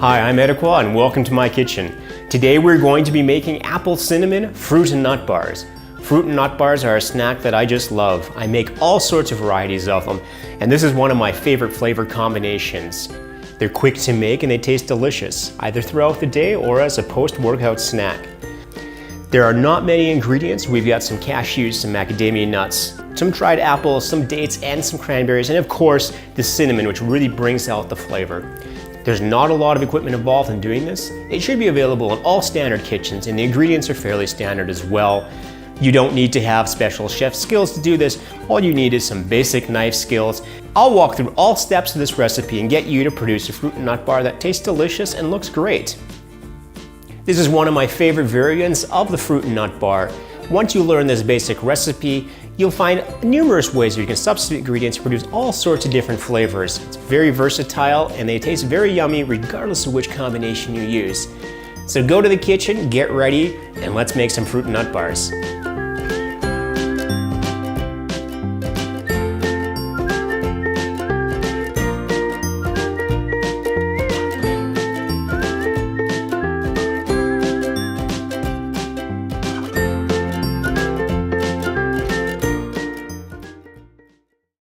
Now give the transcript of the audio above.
Hi, I'm edA-qa and welcome to my kitchen. Today we're going to be making apple cinnamon fruit and nut bars. Fruit and nut bars are a snack that I just love. I make all sorts of varieties of them, and this is one of my favorite flavor combinations. They're quick to make and they taste delicious, either throughout the day or as a post-workout snack. There are not many ingredients. We've got some cashews, some macadamia nuts, some dried apples, some dates, and some cranberries, and of course, the cinnamon, which really brings out the flavor. There's not a lot of equipment involved in doing this. It should be available in all standard kitchens, and the ingredients are fairly standard as well. You don't need to have special chef skills to do this. All you need is some basic knife skills. I'll walk through all steps of this recipe and get you to produce a fruit and nut bar that tastes delicious and looks great. This is one of my favorite variants of the fruit and nut bar. Once you learn this basic recipe, you'll find numerous ways where you can substitute ingredients to produce all sorts of different flavors. It's very versatile and they taste very yummy regardless of which combination you use. So go to the kitchen, get ready, and let's make some fruit and nut bars.